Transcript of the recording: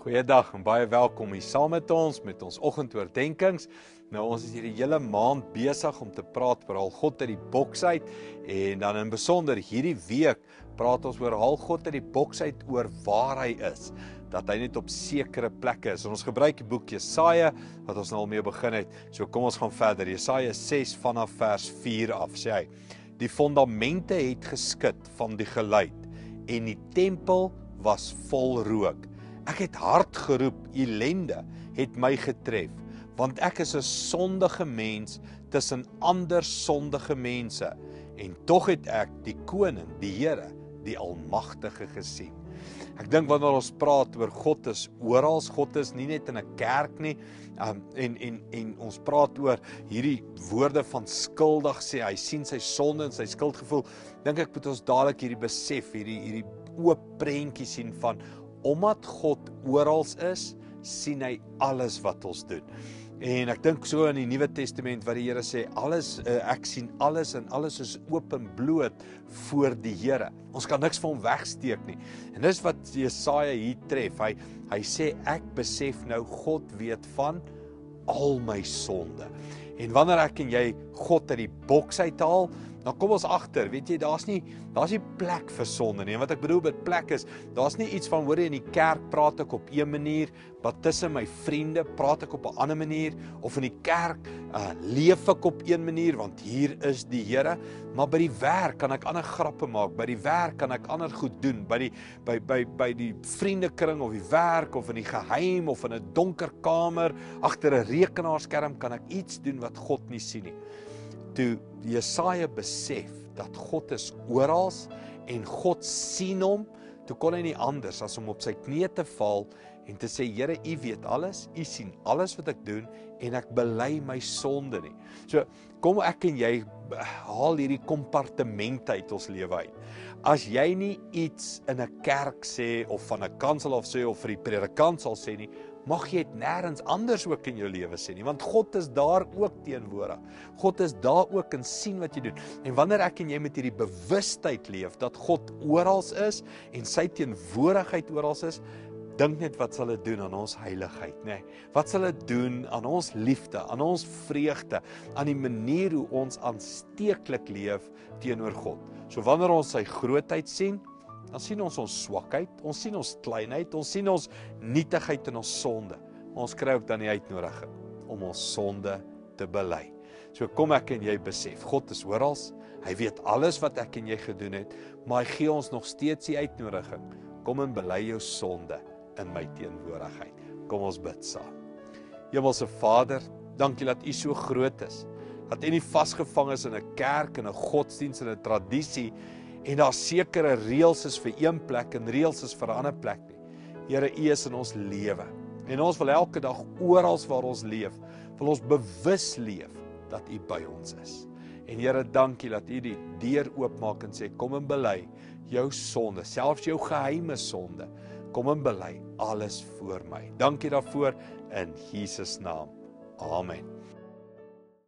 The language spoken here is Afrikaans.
Goeiedag en baie welkom hier saam met ons oggendoordenkings. Nou ons is hier die hele maand besig om te praat oor haal God uit die boks uit en dan in besonder hierdie week praat ons oor haal God uit die boks uit oor waar hy is. Dat hy net op sekere plekke is. En ons gebruik die boek Jesaja wat ons nou al mee begin het. So kom ons gaan verder. Jesaja 6 vanaf vers 4 af sê hy: Die fondamente het geskit van die geluid en die tempel was vol rook. Ek het hard geroep, ellende het my getref, want ek is 'n sondige mens tussen ander sondige mense, en tog het ek die koning, die Here, die Almagtige gesien. Ek dink wanneer ons praat oor God is oral, God is nie net in 'n kerk nie, en ons praat oor hierdie woorde van skuldig sê, hy sien sy sonde en sy skuldgevoel, dink ek moet ons dadelik hierdie besef, hierdie oop prentjie sien van, omdat God oral is, sien hy alles wat ons doen. En ek dink so in die Nuwe Testament wat die Here sê, ek sien alles en alles is oop en bloot voor die Here. Ons kan niks van hom wegsteek nie. En dis wat Jesaja hier tref. Hy sê, ek besef nou, God weet van al my sonde. En wanneer ek en jy God uit die boks uithaal, dan kom ons agter, weet jy, daar's nie plek vir sonde nie. En wat ek bedoel met plek is, daar's nie iets van, hoor jy, in die kerk praat ek op 'n manier, maar tussen my vriende praat ek op 'n ander manier, of in die kerk leef ek op 'n manier, want hier is die Here, maar by die werk kan ek ander grappe maak, by die werk kan ek ander goed doen, by die vriendekring of die werk, of in die geheim, of in 'n donker kamer, agter 'n rekenaarskerm kan ek iets doen wat God nie sien nie. Toe Jesaja besef dat God is oral en God sien hom, toe kon hy nie anders as om op sy knieë te val en te sê, Here, U weet alles, U sien alles wat ek doen en ek bely my sonde nie. So, kom ek en jy haal hierdie kompartement uit ons lewe uit. As jy nie iets in 'n kerk sê of van 'n kansel af sê of vir die predikant sal sê nie, mag jy dit nêrens anders ook in jou lewe sê nie, want God is daar ook teenwoordig. God is daar ook en sien wat jy doen. En wanneer ek en jy met hierdie bewustheid leef, dat God oral is en sy teenwoordigheid oral is, dink net wat sal dit doen aan ons heiligheid, nê? Wat sal dit doen aan ons liefde, aan ons vreugde, aan die manier hoe ons aansteeklik leef teenoor God. So wanneer ons sy grootheid sien, dan sien ons swakheid, ons sien ons kleinheid, ons sien ons nietigheid en ons sonde. Ons kry ook dan die uitnodiging om ons sonde te bely. So kom ek en jy besef, God is oral, hy weet alles wat ek en jy gedoen het, maar hy gee ons nog steeds die uitnodiging. Kom en bely jou sonde in my teenwoordigheid. Kom ons bid saam. Hemelse Vader, dankie dat U so groot is, dat U nie vasgevang is in 'n kerk, in 'n godsdiens, in 'n tradisie, en daar sekere reëls is vir een plek en reëls is vir 'n ander plek nie. Here, U is in ons lewe. En ons wil elke dag oral waar ons leef, wil ons bewus leef dat U by ons is. En Here, dankie dat U die deur oopmaak en sê, kom en bely jou sonde, selfs jou geheime sonde. Kom en bely alles voor my. Dankie daarvoor in Jesus naam. Amen.